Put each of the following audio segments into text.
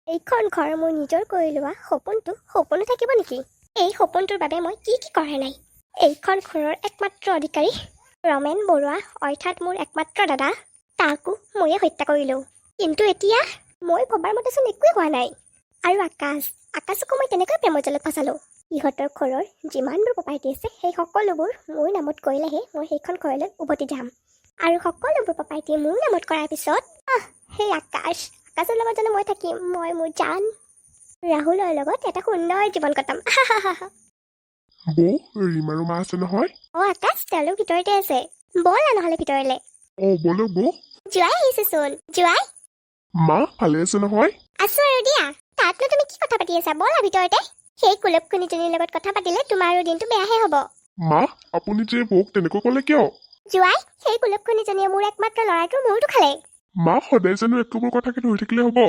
এইখন ঘৰ মোৰ নিজৰ কৰি লোৱা সপোনো থাকিব নেকি? এই সপোনটোৰ বাবে মই কি কৰা নাই। এইখন ঘৰৰ একমাত্ৰ অধিকাৰী ৰমেন বৰুৱা অৰ্থাৎ মোৰ একমাত্ৰ দাদা, তাকো ময়ে হত্যা কৰিলোঁ। কিন্তু এতিয়া মই ভবাৰ মতেচোন একোৱে হোৱা নাই। আৰু আকাশকো মই তেনেকৈ প্ৰেমৰ জালত ফচালোঁ। ইহঁতৰ ঘৰৰ যিমানবোৰ প্ৰপাৰ্টি আছে সেই সকলোবোৰ মোৰ নামত কৰিলেহে মই সেইখন ঘৰলৈ উভতি যাম। আৰু সকলোবোৰ প্ৰপাৰ্টি মোৰ নামত কৰাৰ পিছত সেই আকাশৰ লগত জানো মই থাকিম। মই মোৰ জান ৰাহুলৰ লগত এটা সুন্দৰ জীৱন কটাম। বৌ, ৰীমাৰো মা আছে নহয়? আকাশ, তেওঁলোক ভিতৰতে আছে। ব'লা নহ'লে ভিতৰলে। ব'লক বৌ। জোৱাই আহিছেচোন। জোৱাই মা ভালে আছে নহয়? আছো আৰু দিয়া। তাতনো তুমি কি কথা পাতি আছা? ব'লা ভিতৰতে। সেই কুলপখনিজনীৰ লগত কথা পাতিলে তোমাৰ আৰু দিনটো বেয়াহে হ'ব। মা, আপুনি যে বৌক তেনেকৈ ক'লে কিয়? জোৱাই, সেই কুলপখনিজনীয়ে মোৰ একমাত্ৰ ল'ৰাটোৰ মূৰটো খালে। মা, সদায় জানো একোবোৰ কথাকে ধৰি থাকিলে হ'ব?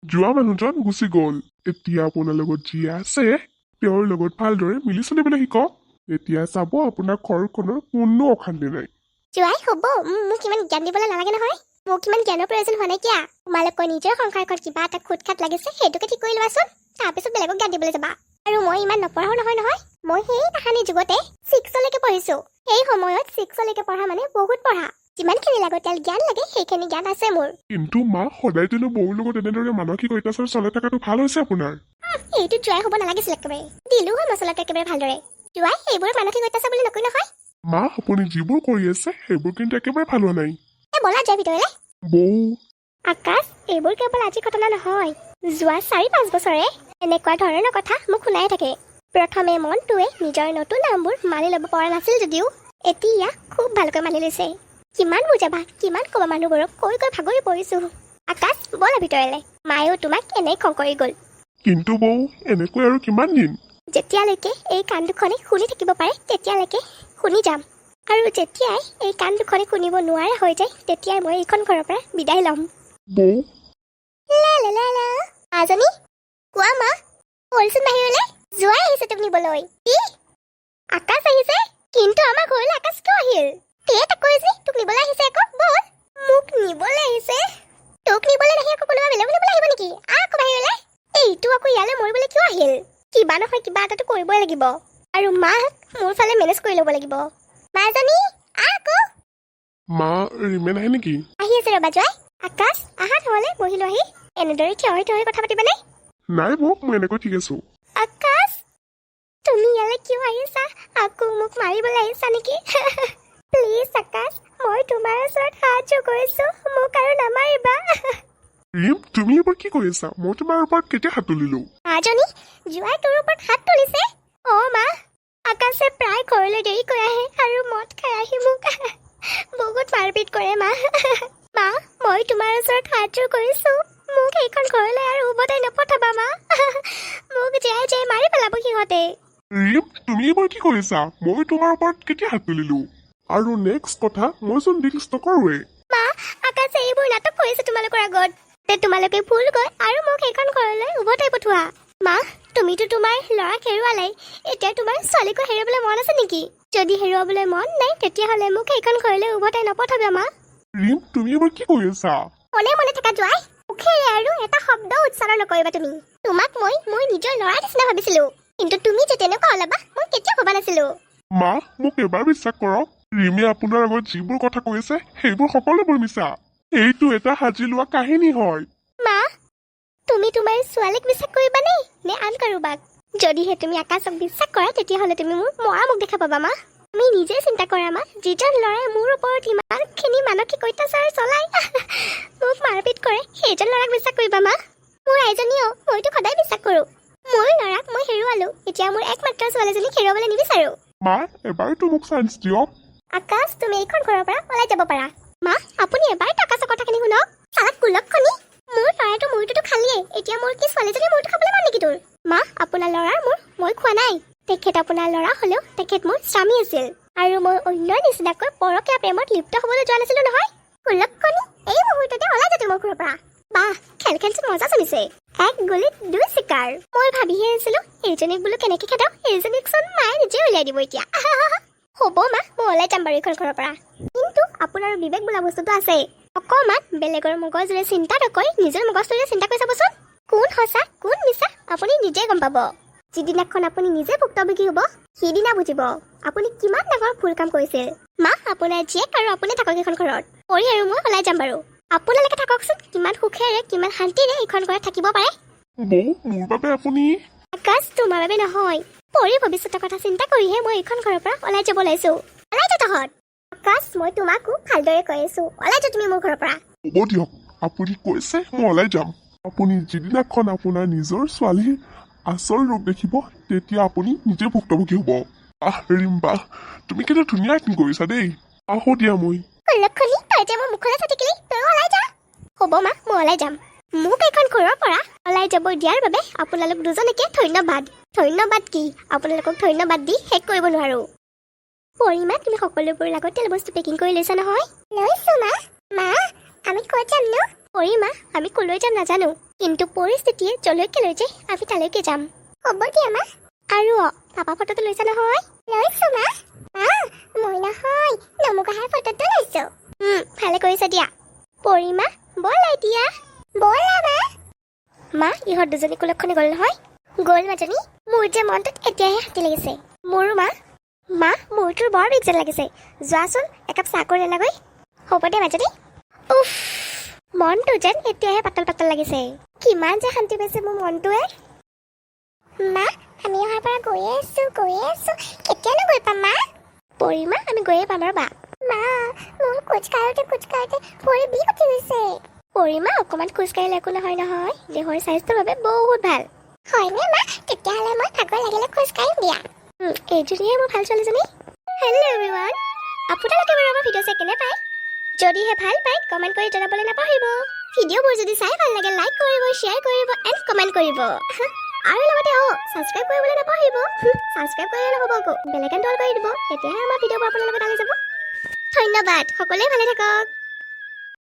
যোৱা মানুহজন গুচি গ'ল। এতিয়া আপোনাৰ লগত যি আছে তেওঁৰ লগত ভালদৰে মিলি চলিবলৈ শিকক। এতিয়া চাব আপোনাৰ ঘৰখনৰ কোনো অশান্তি নাই। জোৱাই হ'ব, মোক ইমান জ্ঞান দিবলৈ নালাগে নহয়। মোক ইমান জ্ঞানৰ প্ৰয়োজন হোৱা নাই কিয়া। তোমালোকৰ নিজৰ সংসাৰখন কিবা এটা খুট খাট লাগিছে, সেইটোকে ঠিক কৰি লোৱাচোন। তাৰপিছত বেলেগক জ্ঞান দিবলৈ যাবা। আৰু মই ইমান নপঢ়াও নহয়। মই সেই তাহানিৰ যুগতে 6লৈকে পঢ়িছো। সেই সময়ত 6লৈকে পঢ়া মানে বহুত পঢ়া। যিমানখিনি লাগতিয়াল জ্ঞান লাগে সেইখিনি জ্ঞান আছে মোৰ। কিন্তু মা, সদায় জানো বৌৰ লগত এনেদৰে মানসিক অত্যাচাৰ চলাই থকাটো ভাল হৈছে আপোনাৰ? এইটো জোৱাই হ'ব নালাগিছিল একেবাৰে। দিলো হয় মছলাটো একেবাৰে ভালদৰে। জোৱাই, এইবোৰ মানসিক অত্যাচাৰ বুলি নকয় নহয়। মা, আপুনি যিবোৰ কৰি আছে সেইবোৰ কিন্তু একেবাৰে ভাল হোৱা নাই। ব'লা যায় ভিতৰলে। বৌ। আকাশ, এইবোৰ কেৱল আজিৰ ঘটনা নহয়। যোৱা 4-5 বছৰে এনেকুৱা ধৰণৰ কথা মোক শুনাই থাকে। প্ৰথমে মনটোৱে নিজৰ নতুন নামবোৰ মানি ল'ব পৰা নাছিল যদিও এতিয়া খুব ভালকৈ মানি লৈছে। কিমান বুজাবা, কিমান ক'বা মানুহবোৰক, কৈ ভাগৰি পৰিছো। আকাশ, ব'লা ভিতৰলে। মায়েও তোমাক এনেই খং কৰি গ'ল। কিন্তু বৌ, এনেকৈ আৰু কিমান দিন? যেতিয়ালৈকে এই কাণ দুখনে শুনি থাকিব পাৰে তেতিয়ালৈকে শুনি যাম। আৰু যেতিয়াই এই কাণ দুখনে শুনিব নোৱাৰা হৈ যায় তেতিয়াই মই এইখন ঘৰৰ পৰা বিদায় ল'ম। বৌ। মাজনী, কোৱা মা। বলচোন বাহিৰলৈ। জোৱাই আহিছে তোক নিবলৈ। কি? আকাশ আহিছে? কিন্তু আমাৰ ঘৰলৈ আকাশ কিয় আহিল? তাক কৈছি তোক নিবলৈ আহিছে আকৌ। বল। মোক নিবলৈ আহিছে? তোক নিবলৈ নাহি আকৌ কোনোবা বেলেগ নিবলৈ আহিব নেকি? আকৌ বাহিৰলৈ। এইটো আকৌ ইয়ালৈ মৰিবলৈ কিয় আহিল? কিবা নহয় কিবা এটাতো কৰিবই লাগিব। আৰু মাক মোৰ ফালে মেনেজ কৰি ল'ব লাগিব। মাজনী, আকৌ। মা, ৰিমেন আহে নেকি? আহি আছে ৰবা জোৱাই। আকাশ, আহা নহ'লে বহিলো আহি। এনেদৰে থিয় হৈ কথা পাতিবানে? নাই বৌ, মই এনেকৈ ঠিক আছো। আকাশ, তুমি ইয়ালৈ কিয় আহিছা? আকৌ মোক মাৰিবলৈ আহিছা নেকি? প্লিজ আকাশ, মই তোমাৰ ওচৰত সাহায্য কৰিছো, মোক আৰু নামাৰিবা। ৰিম, তুমি এইবোৰ কি কৰিছা? মই তোমাৰ ওপৰত কেতিয়া হাত তুলিলো? মাজনী, জোৱাই তোৰ ওপৰত হাত তুলিছে? মা, আকাশে প্ৰায় ঘৰলৈ দেৰিকৈ আহে আৰু মদ খাই আহি মোক বহুত মাৰপিট কৰে মা। মা, মই তোমাৰ ওচৰত সাহায্য কৰিছো, মোক এইখন ঘৰলৈ আৰু উভতাই নপঠাবা মা। মোক জীয়াই মাৰি পেলাব সিহঁতে। ৰিম, তুমি এইবোৰ কি কৰিছা? মই তোমাৰ ওপৰত কেতিয়া হাত তুলিলো? আৰু নেক্সট কথা, মইচোন ডিলছ নকৰোৱে। মা, আকাশে এইবোৰ নাটক কৰিছে তোমালোকৰ আগত। তোমালোকে ভুল গৈ আৰু মোক এইখন ঘৰলৈ উভতাই পঠোৱা। মা, তুমিতো তোমাৰ ল'ৰাক হেৰুৱালাই, এতিয়া তোমাৰ ছোৱালীকো হেৰুৱাবলৈ মন আছে নেকি? যদি হেৰুৱাবলৈ মন নাই তেতিয়াহ'লে মোক এইখন ঘৰলৈ উভতাই নপঠাবা মা। ৰিম, তুমি এইবোৰ কি কৰিছা? মনে মনে থাকা জোৱাই। মুখেৰে আৰু এটা শব্দ উচ্চাৰণ নকৰিবা তুমি। তোমাক মই মোৰ নিজৰ ল'ৰাৰ নিচিনা ভাবিছিলো, কিন্তু তুমি যে তেনেকুৱা ওলাবা মই কেতিয়াও ভবা নাছিলো। মা, মোক এবাৰ বিশ্বাস কৰক। ৰিমে আপোনাৰ আগত যিবোৰ কথা কৈছে সেইবোৰ সকলোবোৰ মিছা। এইটো এটা সাজি লোৱা কাহিনী হয়। মা, তুমি তোমাৰ ছোৱালীক বিশ্বাস কৰিবানে নে আন কাৰোবাক? যদিহে তুমি আকাশক বিশ্বাস কৰা তেতিয়াহ'লে তুমি মোৰ মৰা মুখ দেখা পাবা মা। তুমি নিজে চিন্তা কৰা মা, যিজন ল'ৰাই মোৰ ওপৰত ইমানখিনি মানসিক অত্যাচাৰ চলাই মোক মাৰপিট কৰে সেইজন ল'ৰাক বিশ্বাস কৰিবা মা? মোৰ আইজনীও মইতো সদায় বিশ্বাস কৰোঁ। মোৰ ল'ৰাক মই হেৰুৱালো, এতিয়া মোৰ একমাত্ৰ ছোৱালীজনীক হেৰুৱাবলৈ নিবিচাৰো। মা, এবাৰতো মোক চান্স দিয়ক। আকাশ, তুমি এইখন ঘৰৰ পৰা ওলাই যাব পাৰা। মা, আপুনি এবাৰ আকাশৰ কথাখিনি শুনক। চালাক কুলক্ষণি, মোৰ ল'ৰাটো মূৰটোতো খালিয়ে, এতিয়া মোৰ কি ছোৱালীজনীৰ মূৰটো খাবলৈ মন নেকি তোৰ? মা, আপোনাৰ ল'ৰাৰ মূৰ মই খোৱা নাই। তেখেত আপোনাৰ ল'ৰা হ'লেও তেখেত মোৰ স্বামী আছিল। আৰু মই অন্যৰ নিচিনাকৈ পৰকীয়া প্ৰেমত লিপ্ত হ'বলৈ যোৱা নাছিলো নহয়। কুলক্ষণি, এই মুহূৰ্ততে ওলাই যাতে মোৰ ঘৰৰ পৰা। বাহ, খেলখনচোন মজা চলিছে। এক গুলিত 2 চিকাৰ। মই ভাবিহে আছিলো এইজনীক বোলো কেনেকে খেদাও, এইজনীকচোন মায়ে নিজে উলিয়াই দিব এতিয়া। হ'ব মা, মই ওলাই যাম বাৰু এইখন ঘৰৰ পৰা। কিন্তু আপোনাৰ বিবেক বোলা বস্তুটো আছে। অকণমান বেলেগৰ মগজেৰে চিন্তা নকৰি নিজৰ মগজটোৰে চিন্তা কৰি চাবচোন। কোন সঁচা কোন মিছা আপুনি নিজে গম পাব যিদিনাখন আপুনি নিজে ভুক্তভোগী হ'ব সিদিনা বুজিব আপুনি কিমান ডাঙৰ ভুল কাম কৰিছিল মা আপোনাৰ জীয়েক আৰু আপুনি থাকক এইখন ঘৰত পৰি আৰু মই ওলাই যাম বাৰু আপোনালোকে থাককচোন কিমান সুখেৰে কিমান শান্তিৰে এইখন ঘৰত থাকিব পাৰে বৌ মোৰ বাবে আপুনি আকাশ তোমাৰ বাবে নহয় পৰি ভৱিষ্যতৰ কথা চিন্তা কৰিহে মই এইখন ঘৰৰ পৰা ওলাই যাব ওলাইছো ওলাই যা তহঁত আকাশ মই তোমাকো ভালদৰে কৈ আছো ওলাই যা তুমি মোৰ ঘৰৰ পৰা হ'ব দিয়ক আপুনি কৈছে মই ওলাই যাম আপুনি যিদিনাখন আপোনাৰ নিজৰ ছোৱালীৰ আচল ৰূপ দেখিব তেতিয়া আপুনি নিজে ভুক্তভোগী হ'ব ৰিম্বা তুমি কিন্তু ধুনীয়া এক্টিং কৰিছা দেই আহো দিয়া মই লক্ষণী তই যে মোৰ মুখলৈ চাই থাকিলি তই ওলাই যা হ'ব মা মই ওলাই যাম মোক এইখন ঘৰৰ পৰা ওলাই যাব দিয়াৰ বাবে আপোনালোক দুজনকে ধন্যবাদ ধন্যবাদ কি আপোনালোকক ধন্যবাদ দি শেষ কৰিব নোৱাৰো পৰিমা তুমি সকলোবোৰ লাগতিয়াল বস্তু পেকিং কৰি লৈছা নহয় লৈছো মা মা আমি ক'ত যাম নো পৰিমা আমি কলৈ যাম নাজানো কিন্তু পৰিস্থিতিয়ে যলৈকে লৈ যায় আমি তালৈকে যাম হ'ব দিয়া মা আৰু পাপা ফটোটো লৈছা নহয় লৈছো মা মই নহয় নমুকাহাৰ ফটোটো লৈছো ভালে কৰিছা দিয়া পৰিমা বল এতিয়া বল মা ইহঁত দুজনী কুলক্ষণে গ'ল নহয় গ'ল মাজনী মোৰ যে মনটোত এতিয়াহে শান্তি লাগিছে মোৰো মা মোৰটোৰ বৰ বিগ যেন লাগিছে যোৱাচোন একাপ চাহ কৰি আনাগৈ হ'ব দে মাজনী উফ মনটো যেন এতিয়াহে পাতল পাতল লাগিছে কিমান যে শান্তি পাইছে মোৰ মনটোৱে মা আমি অহাৰ পৰা গৈয়ে আছো কেতিয়ানো গৈ পাম মা পৰিমা আমি গৈয়ে পাম ৰ'বা মা মোৰ খোজকাঢ়োতে ভৰি বিষ উঠি গৈছে পৰিমা অকণমান খোজকাঢ়িলে একো নহয় দেহৰ স্বাস্থ্যৰ বাবে বহুত ভাল হয়নে মা তেতিয়াহ'লে মই ভাগৰ লাগিলে খোজকাঢ়িম দিয়া এইজনীহে মোৰ ভাল ছোৱালীজনী হেল্ল' এভৰিৱান আপোনালোকে বাৰু আমাৰ ভিডিঅ' চাই কেনে পায় যদিহে ভাল পায় কমেণ্ট কৰি জনাবলৈ নাপাহৰিব ভিডিঅ'বোৰ যদি চাই ভাল লাগে লাইক কৰিব শ্বেয়াৰ কৰিব এণ্ড কমেণ্ট কৰিব আৰু লগতে ছাবস্ক্ৰাইব কৰিবলৈ নাপাহৰিব ছাবস্ক্ৰাইব কৰিলে নহ'ব আকৌ বেল আইকন অল কৰি দিব তেতিয়াহে আমাৰ ভিডিঅ'বোৰ আপোনালোকৰ তালৈ যাব ধন্যবাদ সকলোৱে ভালে থাকক